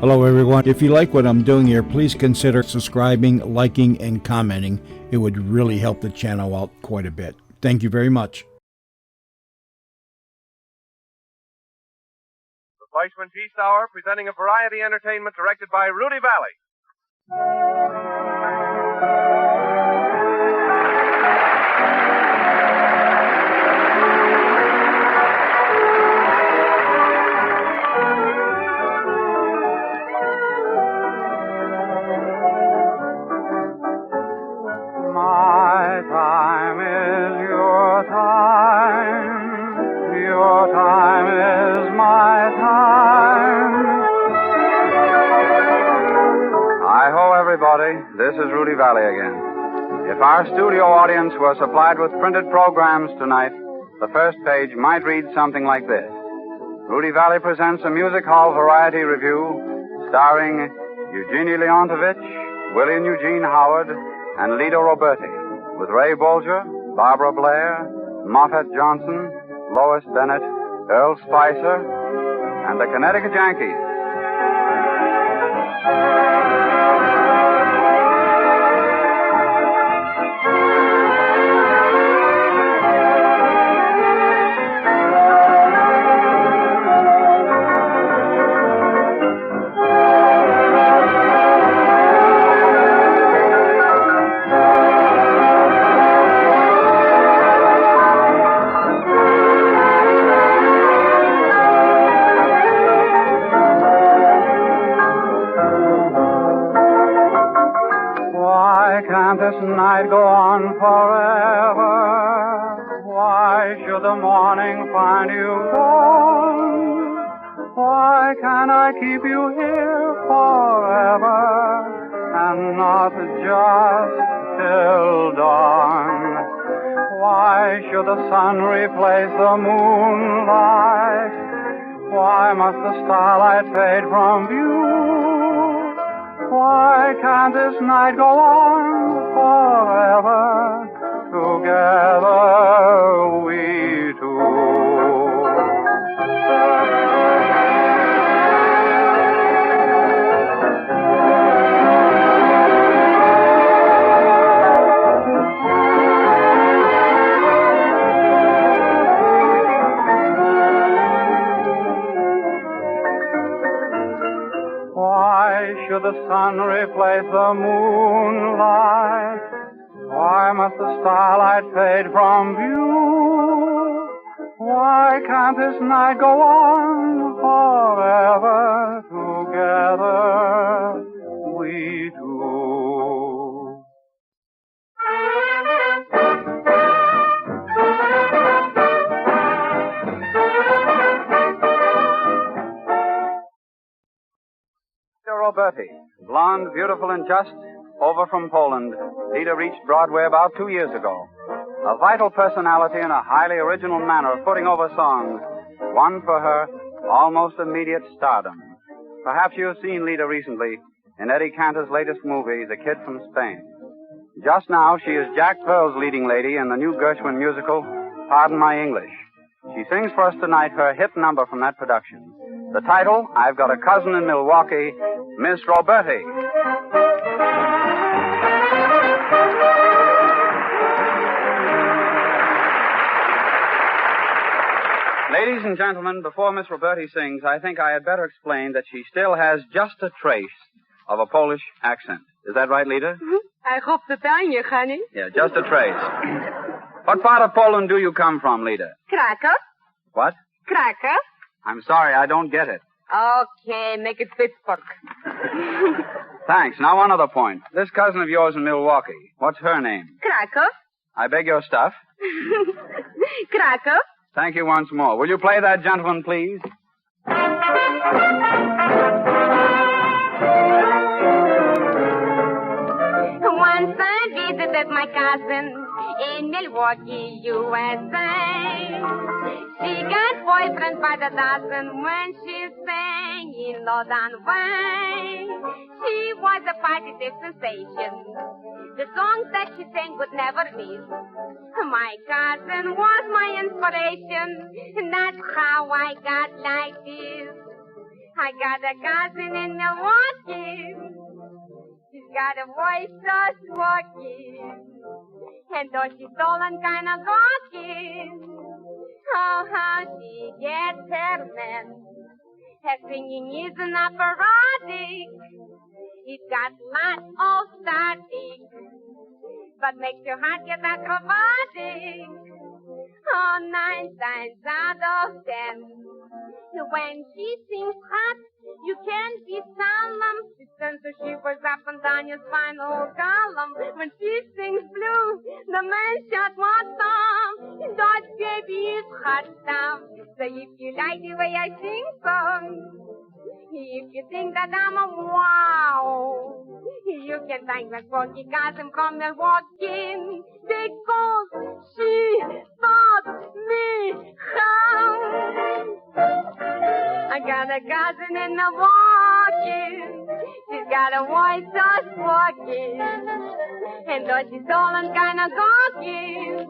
Hello, everyone. If you like what I'm doing here, please consider subscribing, liking, and commenting. It would really help the channel out quite a bit. Thank you very much. The Fleishman Feast Hour, presenting a variety entertainment directed by Rudy Valley. My time is your time. Your time is my time. Hi-ho, everybody. This is Rudy Valley again. If our studio audience were supplied with printed programs tonight, the first page might read something like this. Rudy Valley presents a music hall variety review starring Eugenie Leontivich, William Eugene Howard, and Lita Roberti, with Ray Bolger, Barbara Blair, Moffat Johnson, Lois Bennett, Earl Spicer, and the Connecticut Yankees. This night go on forever. Why should the morning find you gone? Why can't I keep you here forever and not just till dawn? Why should the sun replace the moonlight? Why must the starlight fade from view? Why can't this night go on forever? Together we two. Should the sun replace the moonlight? Why must the starlight fade from view? Why can't this night go on forever? Together we two. Roberti, blonde, beautiful, and just, over from Poland, Lita reached Broadway about 2 years ago. A vital personality and a highly original manner of putting over songs won for her almost immediate stardom. Perhaps you have seen Lita recently in Eddie Cantor's latest movie, The Kid from Spain. Just now, she is Jack Pearl's leading lady in the new Gershwin musical, Pardon My English. She sings for us tonight her hit number from that production. The title, I've Got a Cousin in Milwaukee, Miss Roberti. Ladies and gentlemen, before Miss Roberti sings, I think I had better explain that she still has just a trace of a Polish accent. Is that right, Lita? Mm-hmm. I hope the you, honey. Yeah, just a trace. What part of Poland do you come from, Lita? Krakow. What? Krakow. I'm sorry, I don't get it. Okay, make it Pittsburgh. Thanks. Now, one other point. This cousin of yours in Milwaukee, what's her name? Krakow. I beg your stuff. Krakow. Thank you once more. Will you play that gentleman, please? Once I visited my cousin in Milwaukee, USA. She got boyfriends by the dozen when she sang in Lausanne way. She was a positive sensation. The songs that she sang would never miss. My cousin was my inspiration, and that's how I got like this. I got a cousin in Milwaukee. She's got a voice so squawky. And though she's stolen kind of gawky, oh, how she gets her men. Her singing is an operatic. It's got lots of static, but makes your heart get acrobatic. Oh, 9 times out of 10. When she sings hot, you can't be solemn. She sends her shivers up and down your spinal column. When she sings blue, the man shot what's on. Dodge baby is hot down. So if you like the way I sing song, if you think that I'm a wow, you can thank my funky cousin from Milwaukee, because she taught me how. I got a cousin in Milwaukee. She's got a voice so squawky. And though she's tall and kind of gawky,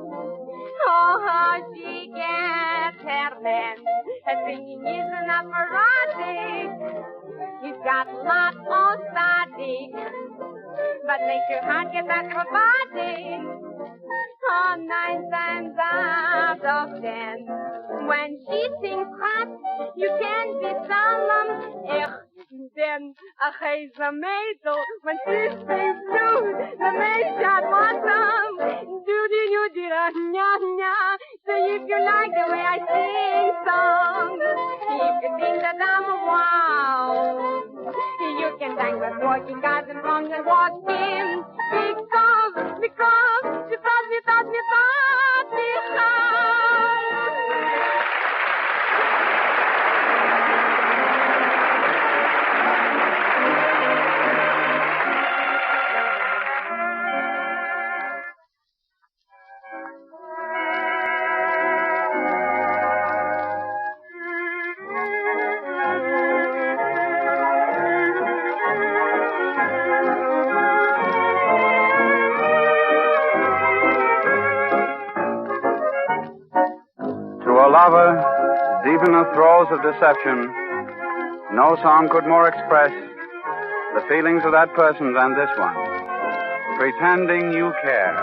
oh, how she gets her man. Her singing is an operatic. He's got lots of static, but makes your heart get acrobatic. Oh, 9 times out of 10. When she sings hot, you can't be solemn. Then a hazel mazel. When she sings blue, the man shot bottom. Do-de-do-de-da-nya-nya. So if you like the way I sing song, if you think that I'm a wow, you can thank the squawky cousin from the walk-in. Because she taught me how. Lover, deep in the throes of deception, no song could more express the feelings of that person than this one. Pretending you care.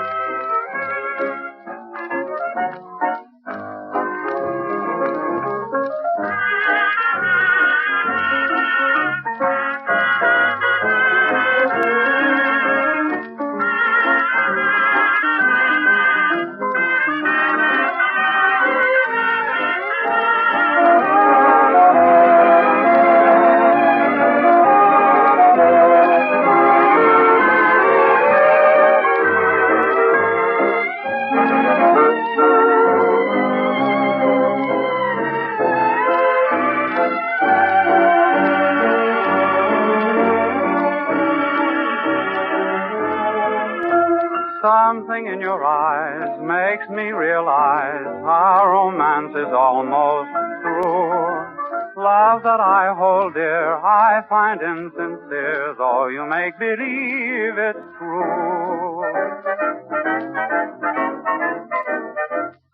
Something in your eyes makes me realize our romance is almost through. Love that I hold dear, I find insincere, though you make believe it's true.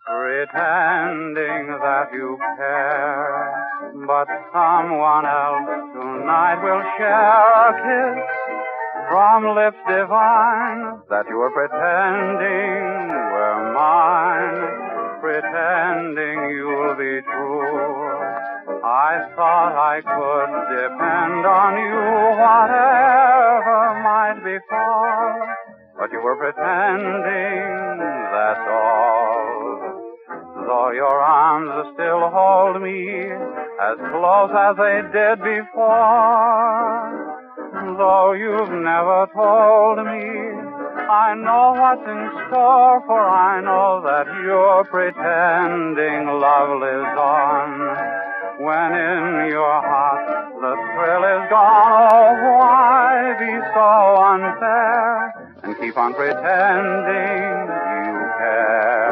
Pretending that you care, but someone else tonight will share a kiss from lips divine, that you were pretending were mine, pretending you'll be true. I thought I could depend on you, whatever might befall, but you were pretending, that's all. Though your arms still hold me as close as they did before, though you've never told me, I know what's in store, for I know that you're pretending love lives on. When in your heart the thrill is gone, oh, why be so unfair and keep on pretending you care?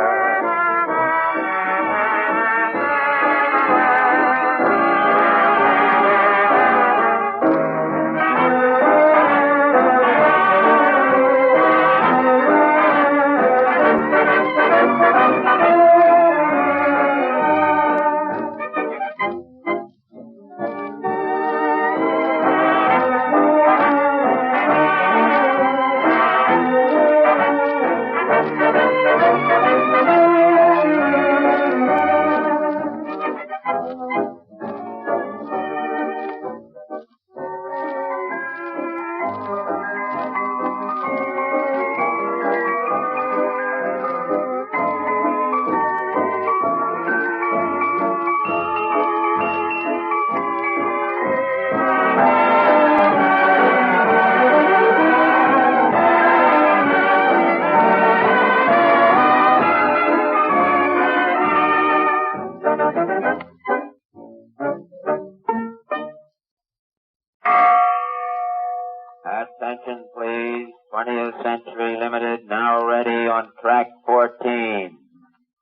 Attention, please. 20th Century Limited now ready on track 14.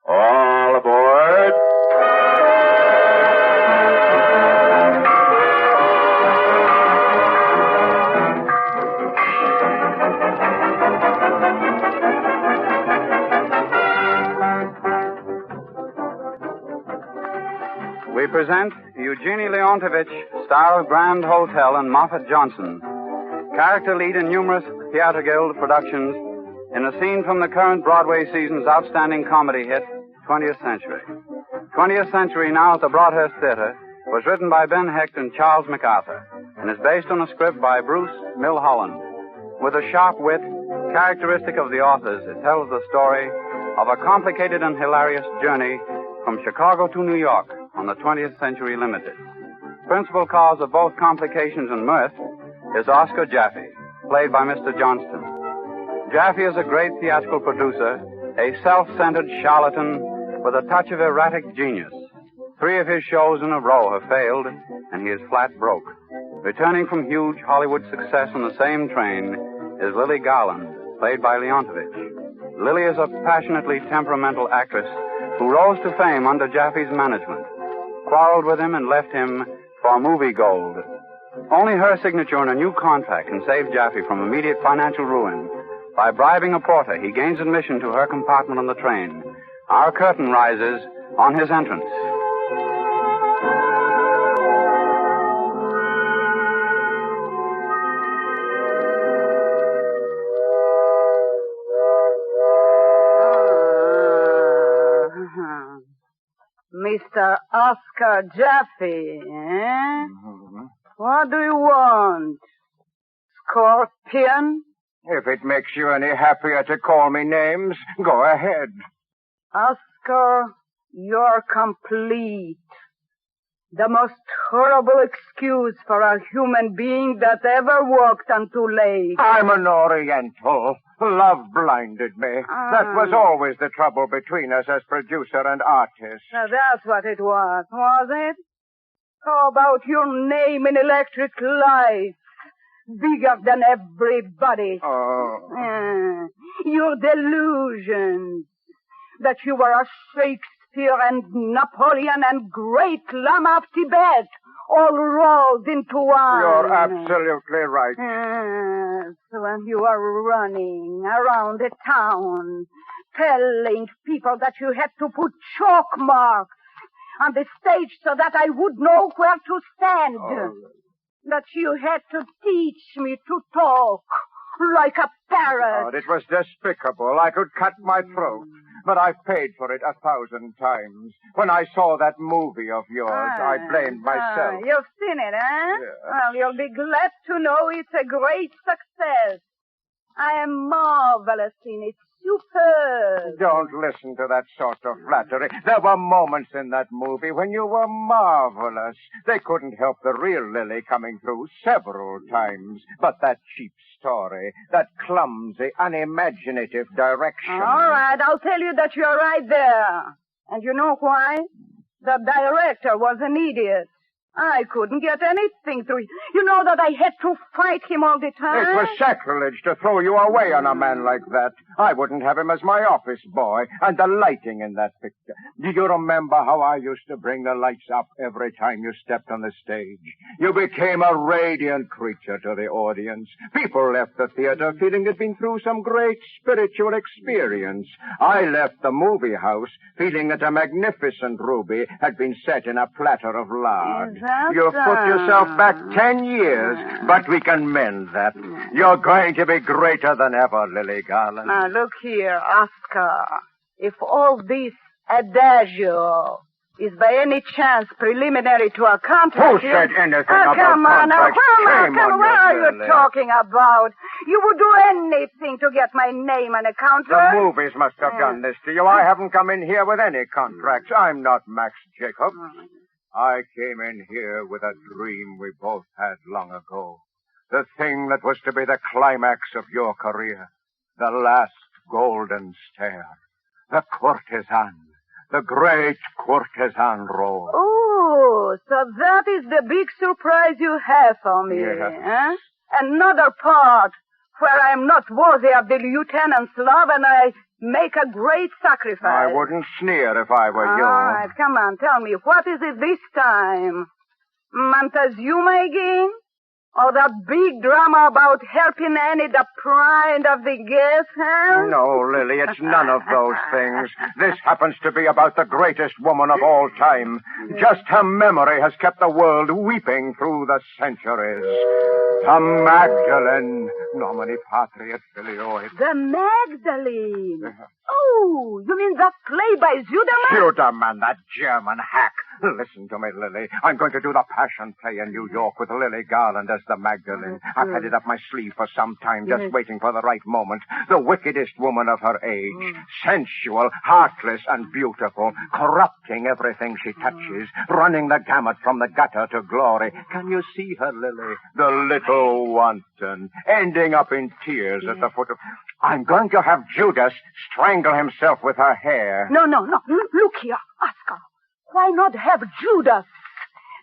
All aboard. We present Eugenie Leontivich, star of Grand Hotel and Moffat Johnson, character lead in numerous Theatre Guild productions, in a scene from the current Broadway season's outstanding comedy hit, 20th Century. 20th Century, now at the Broadhurst Theatre, was written by Ben Hecht and Charles MacArthur, and is based on a script by Bruce Milholland. With a sharp wit characteristic of the authors, it tells the story of a complicated and hilarious journey from Chicago to New York on the 20th Century Limited. Principal cause of both complications and mirth is Oscar Jaffe, played by Mr. Johnston. Jaffe is a great theatrical producer, a self-centered charlatan with a touch of erratic genius. 3 of his shows in a row have failed, and he is flat broke. Returning from huge Hollywood success on the same train is Lily Garland, played by Leontivich. Lily is a passionately temperamental actress who rose to fame under Jaffe's management, quarreled with him, and left him for movie gold. Only her signature on a new contract can save Jaffe from immediate financial ruin. By bribing a porter, he gains admission to her compartment on the train. Our curtain rises on his entrance. Mr. Oscar Jaffe, eh? What do you want? Scorpion? If it makes you any happier to call me names, go ahead. Oscar, you're complete. The most horrible excuse for a human being that ever walked on 2 legs. I'm an Oriental. Love blinded me. That was always the trouble between us as producer and artist. So that's what it was it? How about your name in electric light? Bigger than everybody. Oh. Your delusions. That you were a Shakespeare and Napoleon and great Lama of Tibet, all rolled into one. You're absolutely right. Yes, when you are running around the town, telling people that you had to put chalk marks on the stage so that I would know where to stand. Oh. That you had to teach me to talk like a parrot. Oh, it was despicable. I could cut my throat. But I've paid for it 1,000 times. When I saw that movie of yours, I blamed myself. You've seen it, eh? Yes. Well, you'll be glad to know it's a great success. I am marvelous in it. Superb. Don't listen to that sort of flattery. There were moments in that movie when you were marvelous. They couldn't help the real Lily coming through several times. But that cheap story, that clumsy, unimaginative direction. All right, I'll tell you that you're right there. And you know why? The director was an idiot. I couldn't get anything through. You know that I had to fight him all the time? It was sacrilege to throw you away on a man like that. I wouldn't have him as my office boy. And the lighting in that picture. Do you remember how I used to bring the lights up every time you stepped on the stage? You became a radiant creature to the audience. People left the theater feeling they'd been through some great spiritual experience. I left the movie house feeling that a magnificent ruby had been set in a platter of lard. You've put yourself back 10 years, but we can mend that. You're going to be greater than ever, Lily Garland. Now, look here, Oscar. If all this adagio is by any chance preliminary to a contract... Who said anything about come on, now, contracts? come on, what are you talking about? You would do anything to get my name on a contract. The movies must have done this to you. I haven't come in here with any contracts. I'm not Max Jacob. I came in here with a dream we both had long ago. The thing that was to be the climax of your career. The last golden stare. The courtesan. The great courtesan role. Oh, so that is the big surprise you have for me, Yes. huh? Another part where I am not worthy of the lieutenant's love and I make a great sacrifice. I wouldn't sneer if I were you. All right, come on, tell me, what is it this time? Montezuma again? Or that big drama about helping Annie, the pride of the guest house? No, Lily, it's none of those things. This happens to be about the greatest woman of all time. Just her memory has kept the world weeping through the centuries. The Magdalene, nomine patri et filio et... The Magdalene. Oh, you mean that play by Zuderman? Zuderman, that German hack. Listen to me, Lily. I'm going to do the Passion play in New York with Lily Garland as the Magdalene. I've had it up my sleeve for some time, just waiting for the right moment. The wickedest woman of her age. Sensual, heartless, and beautiful. Corrupting everything she touches. Running the gamut from the gutter to glory. Can you see her, Lily? The little wanton. Ending up in tears at the foot of... I'm going to have Judas strangle himself with her hair. No. Look here, Oscar. Why not have Judas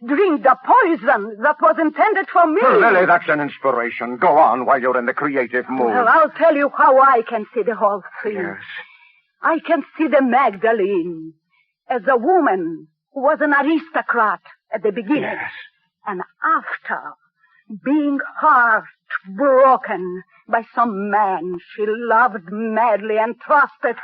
drink the poison that was intended for me? Lily, that's an inspiration. Go on while you're in the creative mood. Well, I'll tell you how I can see the whole thing. Yes. I can see the Magdalene as a woman who was an aristocrat at the beginning. Yes. And after being heartbroken by some man she loved madly and trusted,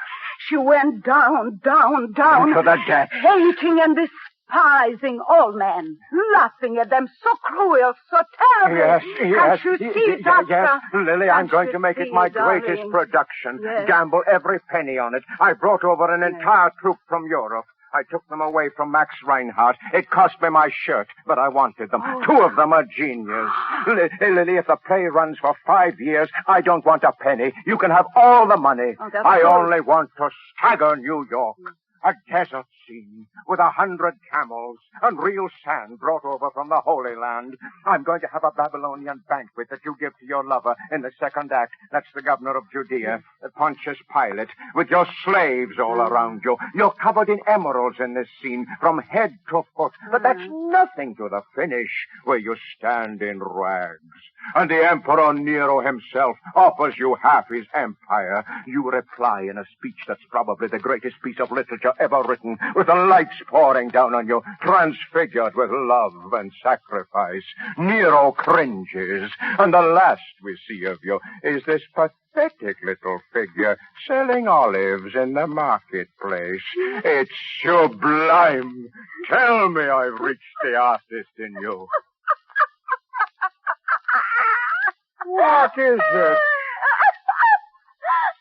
she went down to the depths. Hating and despising all men, laughing at them, so cruel, so terrible. Yes. Can't you see that? Yes, Lily, I'm going to make it my greatest production. Yes. Gamble every penny on it. I brought over an entire troupe from Europe. I took them away from Max Reinhardt. It cost me my shirt, but I wanted them. Oh. 2 of them are genius. Lily, if the play runs for 5 years, I don't want a penny. You can have all the money. I only want to stagger New York. A desert scene with 100 camels and real sand brought over from the Holy Land. I'm going to have a Babylonian banquet that you give to your lover in the second act. That's the governor of Judea, Pontius Pilate, with your slaves all around you. You're covered in emeralds in this scene from head to foot. But that's nothing to the finish where you stand in rags. And the Emperor Nero himself offers you half his empire. You reply in a speech that's probably the greatest piece of literature ever written, with the lights pouring down on you, transfigured with love and sacrifice. Nero cringes, and the last we see of you is this pathetic little figure selling olives in the marketplace. It's sublime. Tell me I've reached the artist in you. What is it?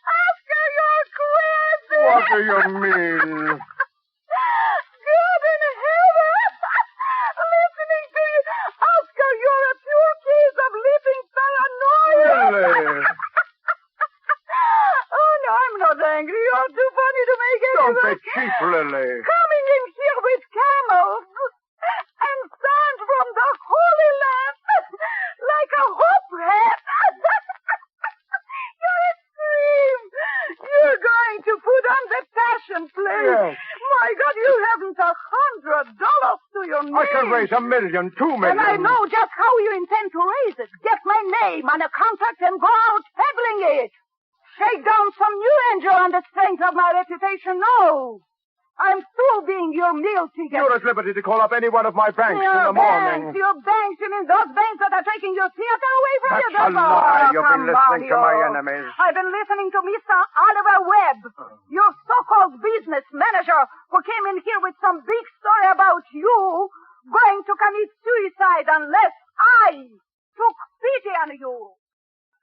Oscar, you're crazy. What do you mean? God in heaven! Listening to you. Oscar, you're a pure case of living paranoia. Really? Oh, no, I'm not angry. You're too funny to make it. Don't be cheap, Lily. Coming in here with camels and sand from the Holy Land like a hope hat. You're a scream. You're going to put on the Passion play. Yes. My God, you haven't $100 to your name. I can raise $1 million, $2 million. And I know just how you intend to raise it. Get my name on a contract and go out peddling it. Shake down some new angel on the strength of my reputation. No. I'm through being your meal ticket. You're at liberty to call up any one of my banks in the morning. Your banks, you mean those banks that are taking your theater away from you? That's a lie. You've been listening to my enemies. I've been listening to Mr. Oliver Webb, your so-called business manager, who came in here with some big story about you going to commit suicide unless I took pity on you.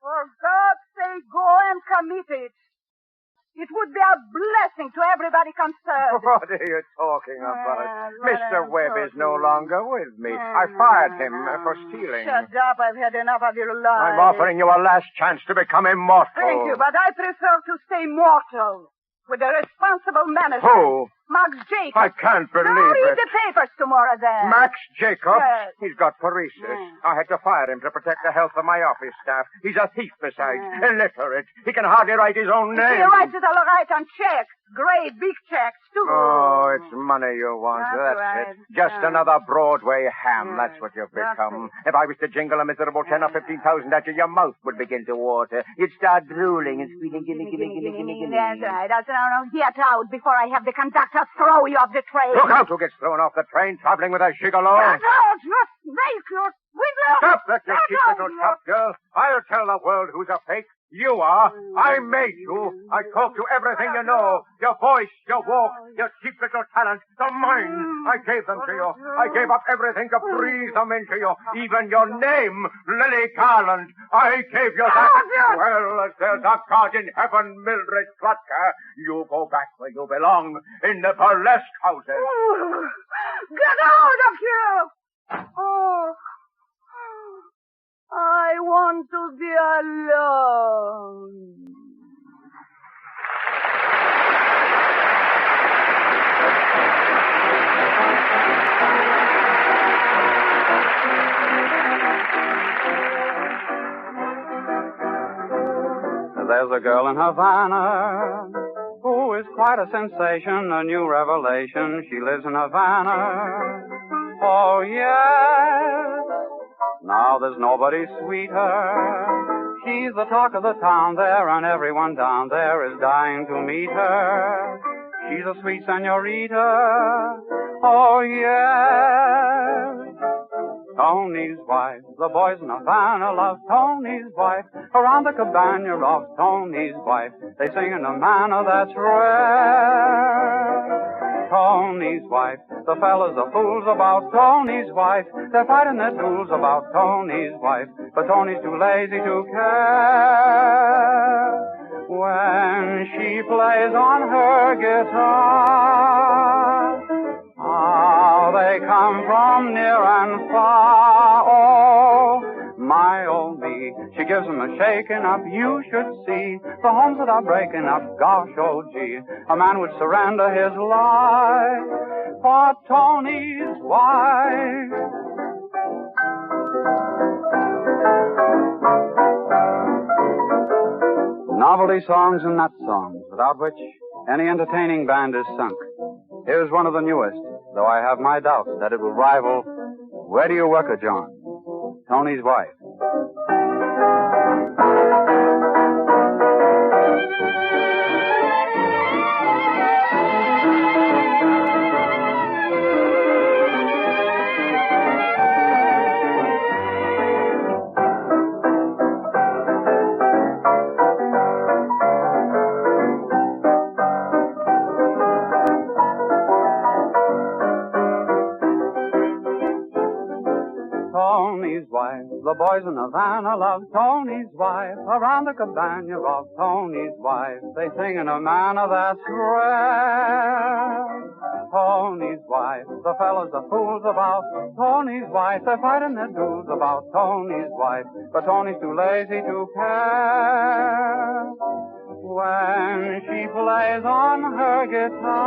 For God's sake, go and commit it. It would be a blessing to everybody concerned. What are you talking about? Mr. Webb is no longer with me. I fired him for stealing. Shut up. I've had enough of your lies. I'm offering you a last chance to become immortal. Thank you, but I prefer to stay mortal with a responsible manager. Who? Max Jacobs. I can't believe read it. the papers tomorrow, then. Max Jacobs? Yes. He's got paresis. I had to fire him to protect the health of my office staff. He's a thief besides. Illiterate. He can hardly write his own name. He writes it all right on check. Great big checks, too. Oh, it's money you want. That's That's right. it. Just another Broadway ham. Yeah, That's what you've that's become. it. If I was to jingle a miserable 10 or 15,000 at you, your mouth would begin to water. You'd start drooling and squealing, gimme. That's right. That's right. Now, get out before I have the conductor throw you off the train. Look out who gets thrown off the train traveling with a gigolo. Get out, you snake, you swindler. Stop that, you Get cheap out, little you- top girl. I'll tell the world who's a fake. You are. I made you. I taught you everything you know. Your voice, your walk, your cheap little talent, the mine. I gave them to you. I gave up everything to breathe them into you. Even your name, Lily Garland. I gave you that. Well, as there's a God in heaven, Mildred Slutka, you go back where you belong, in the burlesque houses. Get out of here! Oh, I want to be alone. There's a girl in Havana who is quite a sensation, a new revelation. She lives in Havana. Oh, yes. Now there's nobody sweeter. She's the talk of the town there, and everyone down there is dying to meet her. She's a sweet senorita. Oh, yes. Tony's wife. The boys in Havana love Tony's wife. Around the cabana of Tony's wife, they sing in a manner that's rare. Tony's wife. The fellas are fools about Tony's wife. They're fighting their duels about Tony's wife, but Tony's too lazy to care. When she plays on her guitar, how they come from near and far. Oh, my old me, she gives them a shaking up. You should see the homes that are breaking up. Gosh, oh gee, a man would surrender his life for Tony's wife. Novelty songs and nut songs, without which any entertaining band is sunk. Here's one of the newest, though I have my doubts that it will rival Where Do You Work a John? Tony's wife. Tony's wife. The boys in Havana love Tony's wife. Around the cabana of Tony's wife, they sing in a manner that's rare. Tony's wife. The fellas are fools about Tony's wife. They're fighting their duels about Tony's wife, but Tony's too lazy to care. When she plays on her guitar,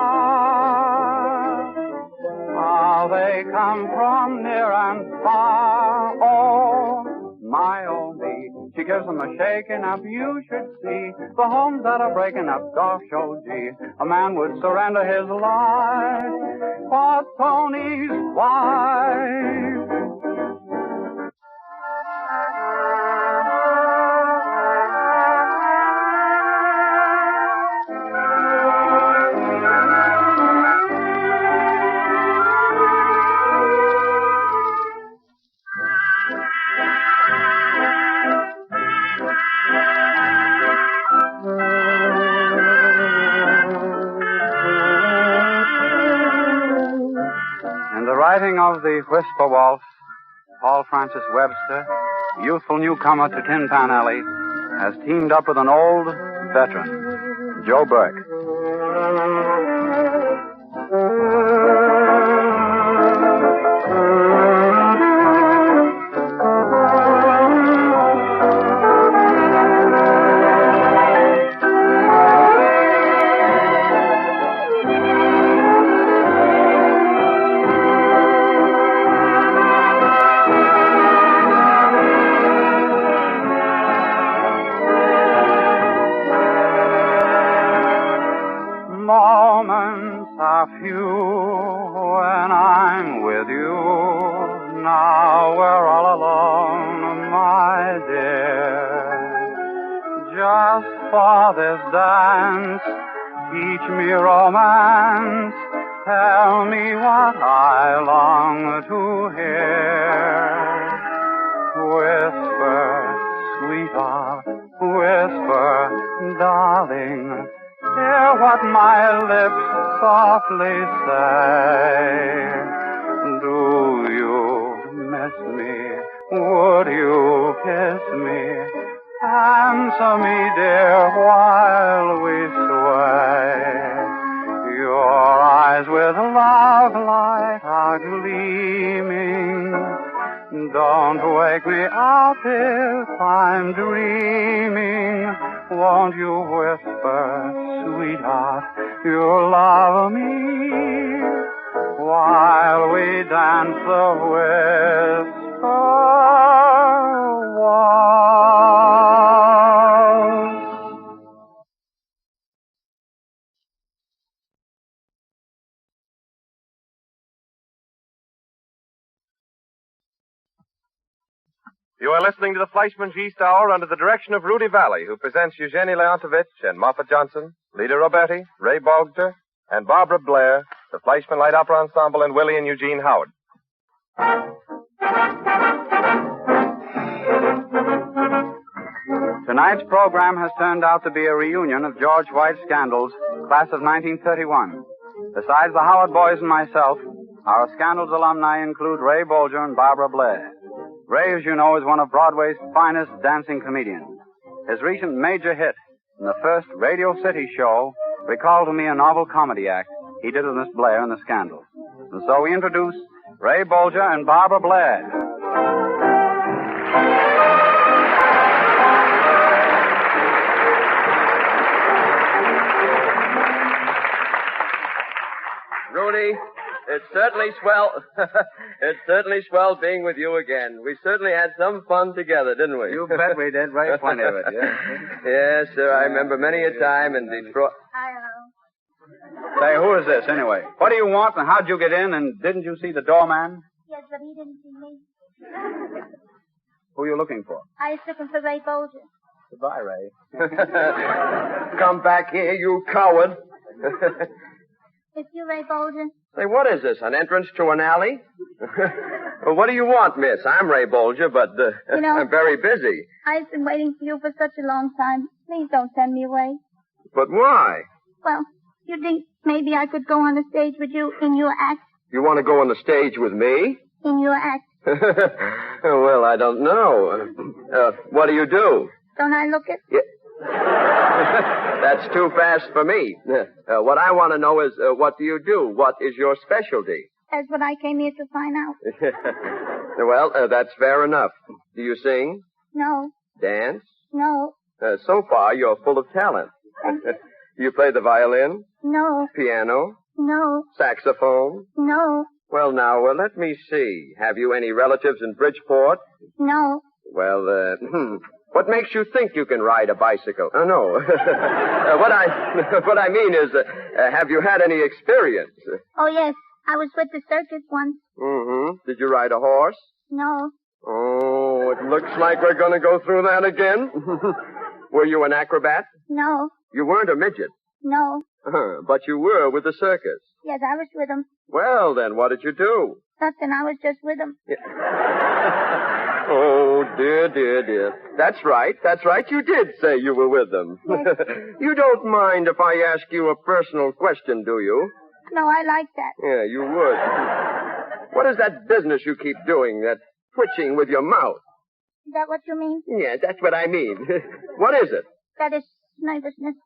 how they come from near and far. Oh, my old me, she gives them a shaking up. You should see the homes that are breaking up. Gosh, oh gee, a man would surrender his life for Tony's wife. In the writing of the Whisper Waltz, Paul Francis Webster, youthful newcomer to Tin Pan Alley, has teamed up with an old veteran, Joe Burke. dear. Just for this dance, teach me romance. Tell me what I long to hear. Whisper, sweetheart, whisper, darling. Hear what my lips softly say. Do you miss me? Would you kiss me? Answer me, dear, while we sway. Your eyes with love light are gleaming. Don't wake me up if I'm dreaming. Won't you whisper, sweetheart, you'll love me while we dance the whisper waltz. You are listening to the Fleishman's Yeast Hour under the direction of Rudy Valley, who presents Eugenie Leontivich and Moffat Johnson, Lita Roberti, Ray Bolger, and Barbara Blair, the Fleishman Light Opera Ensemble, and Willie and Eugene Howard. Tonight's program has turned out to be a reunion of George White's scandals, class of 1931. Besides the Howard boys and myself, our Scandals alumni include Ray Bolger and Barbara Blair. Ray, as you know, is one of Broadway's finest dancing comedians. His recent major hit in the first Radio City show recalled to me a novel comedy act he did with Miss Blair in the Scandals. And so we introduce Ray Bolger and Barbara Blair. Rudy, it's certainly swell. It's certainly swell being with you again. We certainly had some fun together, didn't we? You bet we did. Right, plenty of it, yeah. Yes, sir. I remember many a time in Detroit. Say, who is this, anyway? What do you want, and how'd you get in, and didn't you see the doorman? Yes, but he didn't see me. Who are you looking for? I was looking for Ray Bolger. Goodbye, Ray. Come back here, you coward. It's you, Ray Bolger. Say, what is this, an entrance to an alley? Well, what do you want, miss? I'm Ray Bolger, but you know, I'm very busy. I've been waiting for you for such a long time. Please don't send me away. But why? Well, you think maybe I could go on the stage with you in your act? You want to go on the stage with me? In your act. Well, I don't know. What do you do? Don't I look it? Yeah. That's too fast for me. What I want to know is, what do you do? What is your specialty? That's what I came here to find out. Well, that's fair enough. Do you sing? No. Dance? No. So far, you're full of talent. Do you play the violin? No. Piano? No. Saxophone? No. Well, now, let me see. Have you any relatives in Bridgeport? No. Well, what makes you think you can ride a bicycle? Oh, no. What I mean is, have you had any experience? Oh, yes. I was with the circus once. Mm-hmm. Did you ride a horse? No. Oh, it looks like we're going to go through that again. Were you an acrobat? No. You weren't a midget? No. But you were with the circus? Yes, I was with him. Well, then, what did you do? Nothing. I was just with him. Oh, dear, dear, dear. That's right. You did say you were with them. Yes. You don't mind if I ask you a personal question, do you? No, I like that. Yeah, you would. What is that business you keep doing, that twitching with your mouth? Is that what you mean? Yeah, that's what I mean. What is it? That is nervousness.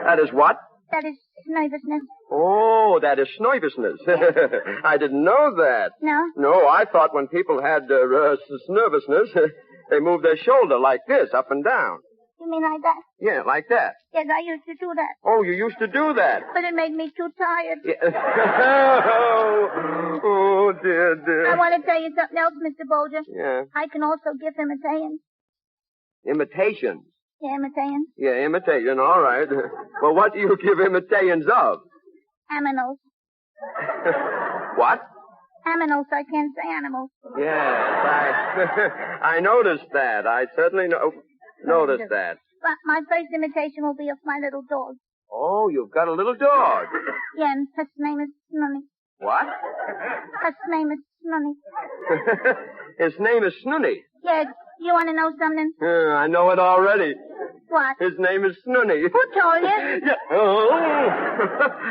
That is what? That is nervousness. Oh, that is nervousness. I didn't know that. No? No, I thought when people had nervousness, they moved their shoulder like this, up and down. You mean like that? Yeah, like that. Yes, I used to do that. Oh, you used to do that? But it made me too tired. Yeah. Oh, dear, dear. I want to tell you something else, Mr. Bolger. Yeah. I can also give imitations. Imitations? Yeah, imitations. Yeah, imitation, all right. Well, what do you give imitations of? Aminos. What? Aminals, I can't say animals. Yes, I noticed that. I certainly noticed that. But my first imitation will be of my little dog. Oh, you've got a little dog. Yeah, and his name is Snunny. What? His name is Snunny. His name is Snunny. Yeah, you want to know something? I know it already. What? His name is Snunny. Who told you? Yeah. Oh.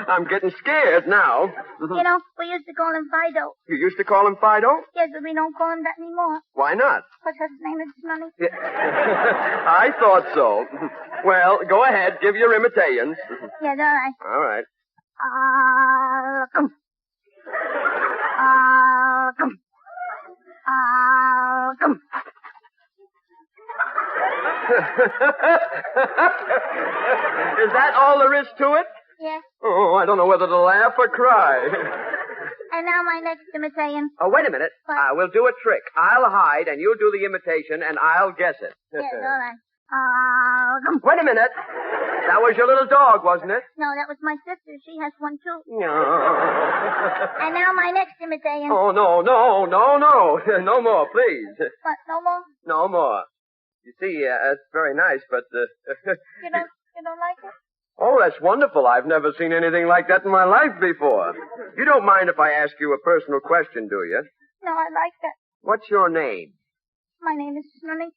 I'm getting scared now. You know, we used to call him Fido. You used to call him Fido? Yes, but we don't call him that anymore. Why not? Because his name is Snunny. Yeah. I thought so. Well, go ahead. Give your imitations. Yes, all right. All right. Come. Come. Come. Is that all there is to it? Yes. Oh, I don't know whether to laugh or cry. And now my next imitation. Oh, wait a minute. What? We'll do a trick. I'll hide, and you'll do the imitation, and I'll guess it. Yes, all right. Come. Wait a minute. That was your little dog, wasn't it? No, that was my sister. She has one, too. No. And now my next imitation. Oh, no. No more, please. What, no more? No more. You see, it's very nice, but... You don't like it? Oh, that's wonderful. I've never seen anything like that in my life before. You don't mind if I ask you a personal question, do you? No, I like that. What's your name? My name is Snunny.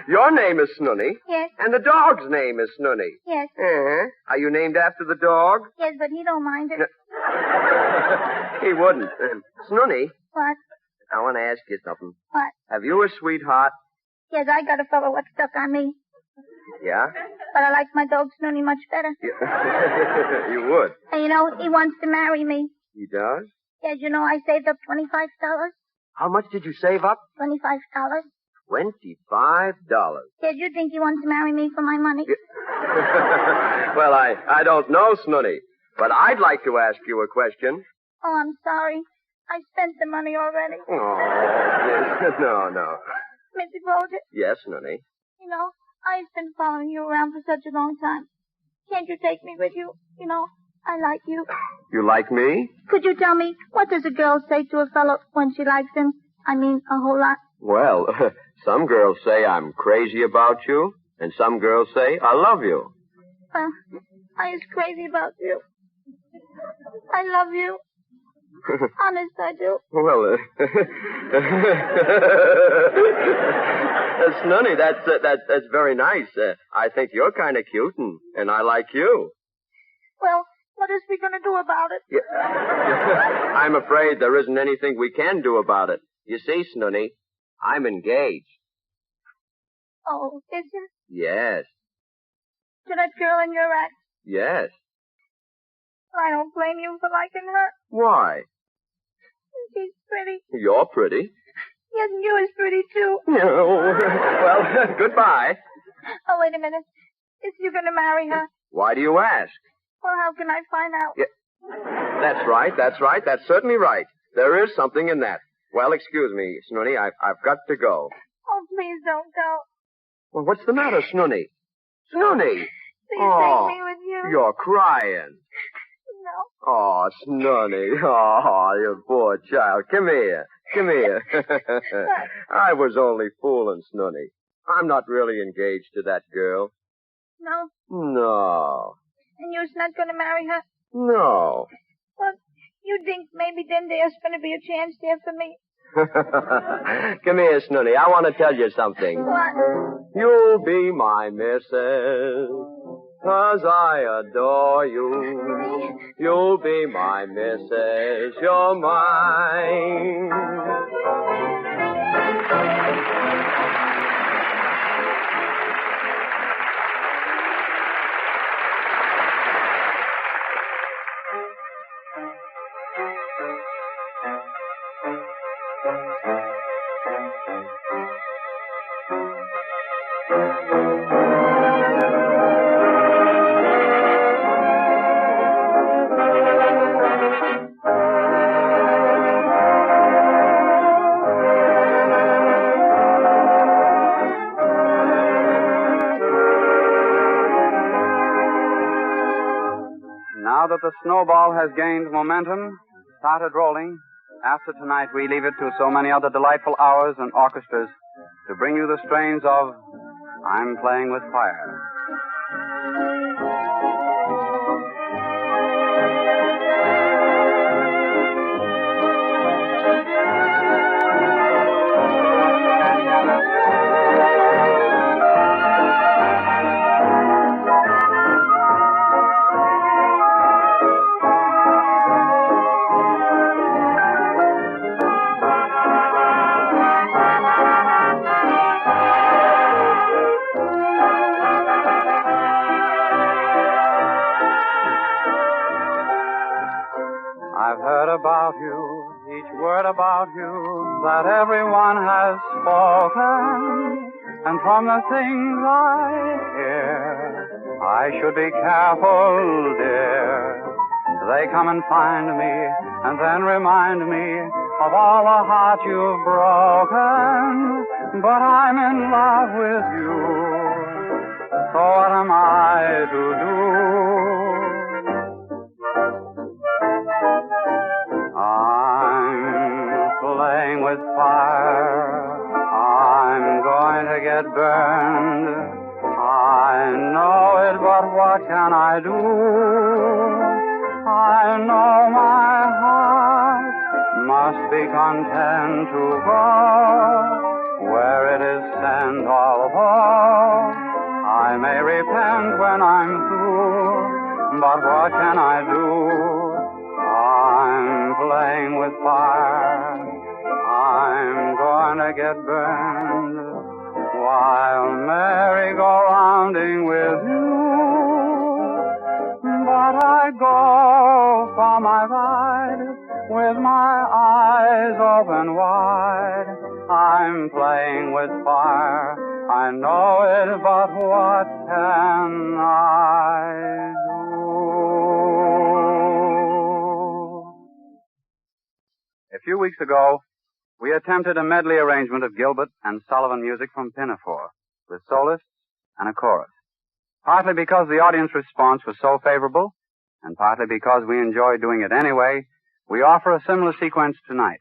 Your name is Snunny? Yes. And the dog's name is Snunny? Yes. Uh-huh. Are you named after the dog? Yes, but he don't mind it. He wouldn't. Snunny, What? I want to ask you something. What? Have you a sweetheart? Yes, I got a fellow what stuck on me. Yeah? But I like my dog Snunny much better. You would. And you know, he wants to marry me. He does? Yes, you know, I saved up $25. How much did you save up? $25. $25. Yes, you think he wants to marry me for my money? Well, I don't know, Snunny, but I'd like to ask you a question. Oh, I'm sorry. I spent the money already. Oh, no. Mr. Bolger, Yes, Snunny. you know, I've been following you around for such a long time. Can't you take me with you? You know, I like you. You like me? Could you tell me, what does a girl say to a fellow when she likes him? I mean, a whole lot. Well, some girls say I'm crazy about you, and some girls say I love you. Well, I is crazy about you. I love you. Honest, I do. Well, Snunny, that's very nice. I think you're kind of cute, and I like you. Well, what is we going to do about it? Yeah. I'm afraid there isn't anything we can do about it. You see, Snunny, I'm engaged. Oh, is it? Yes. To that girl in your act? Yes. I don't blame you for liking her. Why? She's pretty. You're pretty. Yes, and you is pretty, too. Oh, well, goodbye. Oh, wait a minute. Is you going to marry her? Why do you ask? Well, how can I find out? Yeah. That's right. That's certainly right. There is something in that. Well, excuse me, Snunny. I've got to go. Oh, please don't go. Well, what's the matter, Snunny? Snunny! Please take me with you. You're crying. No. Oh, Snunny. Oh, you poor child. Come here. I was only fooling, Snunny. I'm not really engaged to that girl. No? No. And you're not going to marry her? No. Well, you think maybe then there's going to be a chance there for me? Come here, Snunny. I want to tell you something. What? You'll be my missus, 'cause I adore you. You'll be my missus. You're mine. Now that the snowball has gained momentum, started rolling. After tonight, we leave it to so many other delightful hours and orchestras to bring you the strains of I'm Playing with Fire. I've heard about you, each word about you that everyone has spoken. And from the things I hear, I should be careful, dear. They come and find me and then remind me of all the heart you've broken. But I'm in love with you, so what am I to do? Playing with fire, I'm going to get burned. I know it, but what can I do? I know my heart must be content to go where it is sent, although I may repent when I'm through. But what can I do? I'm playing with fire. I'm gonna get burned while merry-go-rounding with you. But I go for my ride with my eyes open wide. I'm playing with fire. I know it, but what can I do? A few weeks ago, we attempted a medley arrangement of Gilbert and Sullivan music from Pinafore, with solists and a chorus. Partly because the audience response was so favorable, and partly because we enjoyed doing it anyway, we offer a similar sequence tonight.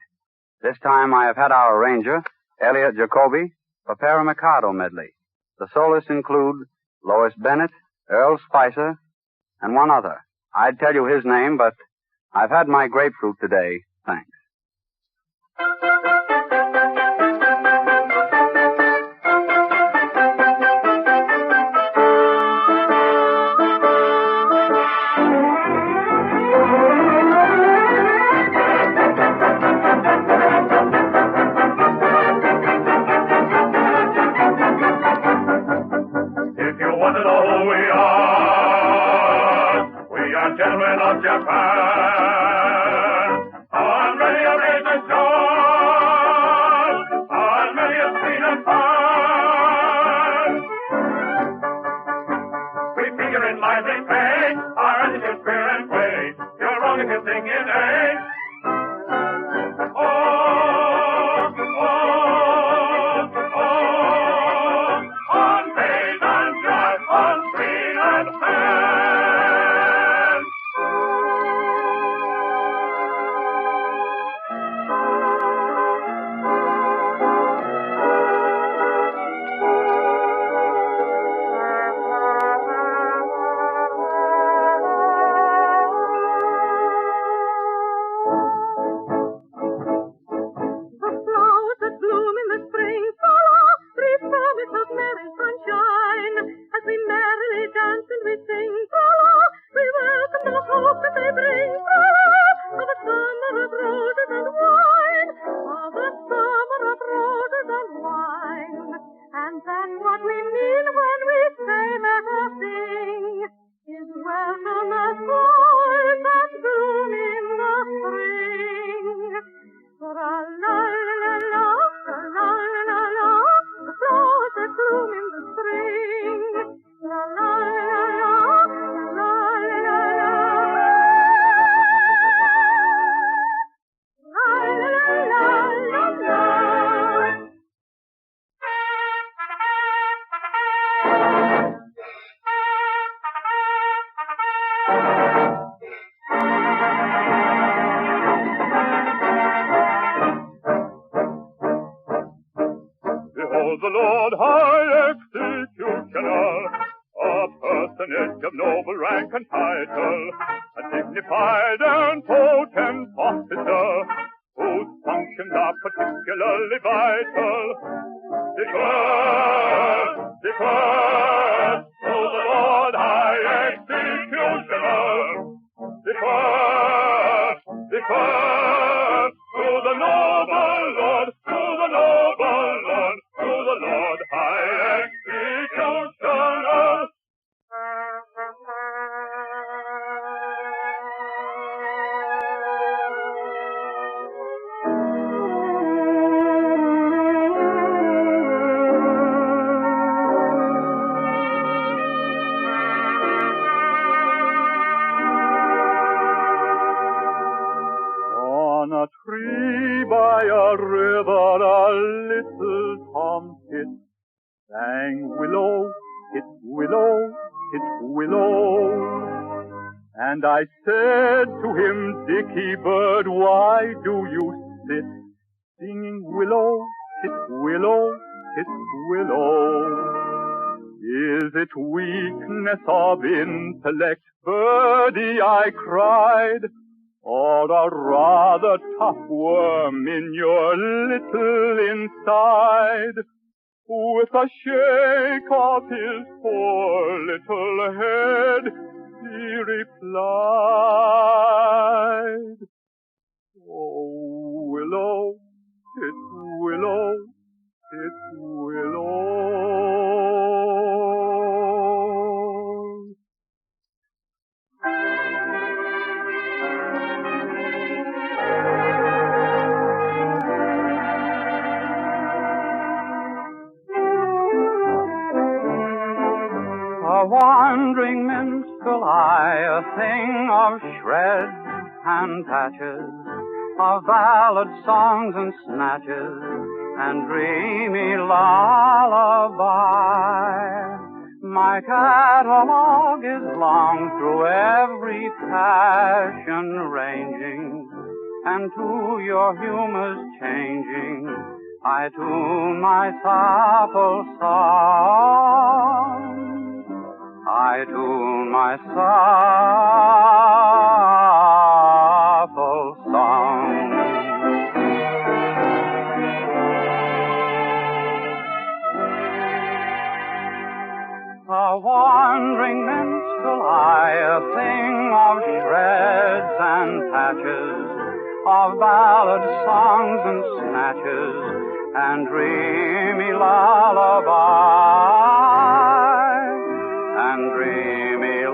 This time I have had our arranger, Elliot Jacoby, prepare a Mikado medley. The soloists include Lois Bennett, Earl Spicer, and one other. I'd tell you his name, but I've had my grapefruit today. Thanks. Gentlemen of Japan, on many a razor shore, on many a scene of fun. We figure in lively play, our attitude fair and play. You're wrong if you sing in A. Oh, oh, oh, on stage and drive, on screen and fan. Oh, the Lord High Executioner, a personage of noble rank and title, a dignified and potent officer, whose functions are particularly vital. Declare, oh, the Lord High Executioner, declare, to the noble Lord, to the noble Lord, to the Lord High Executioner. On a tree by a river, a little tomtit sang willow, it willow, it willow. And I said to him, Dicky bird, why do you sit singing willow, it willow, it willow? Is it weakness of intellect, birdie, I cried, or a rather tough worm in your little inside? With a shake of his poor little head, he replied, oh, willow, it willow, it willow. A wandering minstrel I, a thing of shreds and patches, of ballad songs and snatches, and dreamy lullaby. My catalogue is long through every passion ranging, and to your humors changing, I tune my supple song. I tune my supple song. A wandering minstrel I, a thing of shreds and patches, of ballad songs and snatches, and dreamy lullaby, and dreamy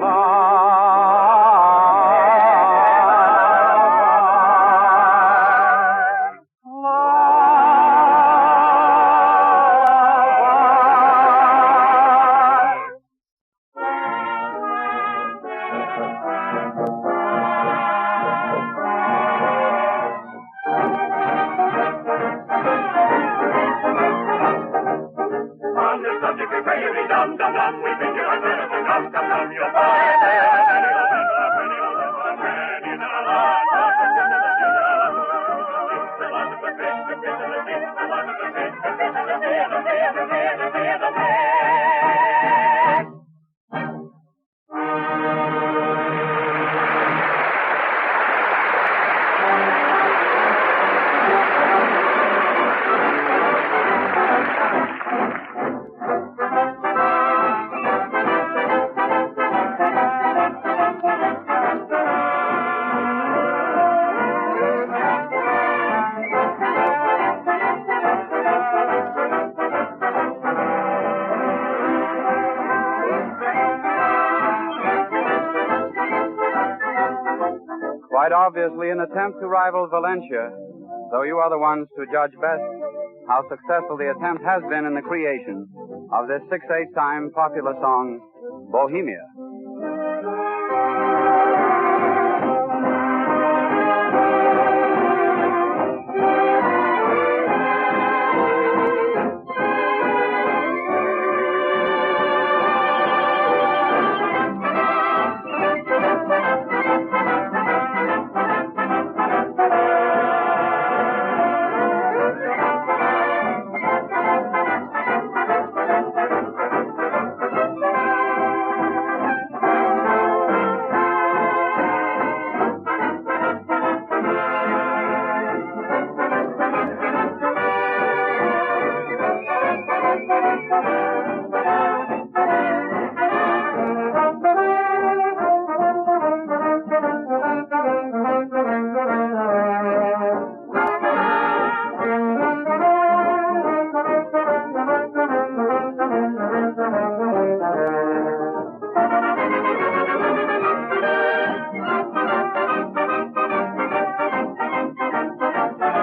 Quite obviously an attempt to rival Valencia, though you are the ones to judge best how successful the attempt has been in the creation of this 6/8 time popular song, Bohemia. Thank you.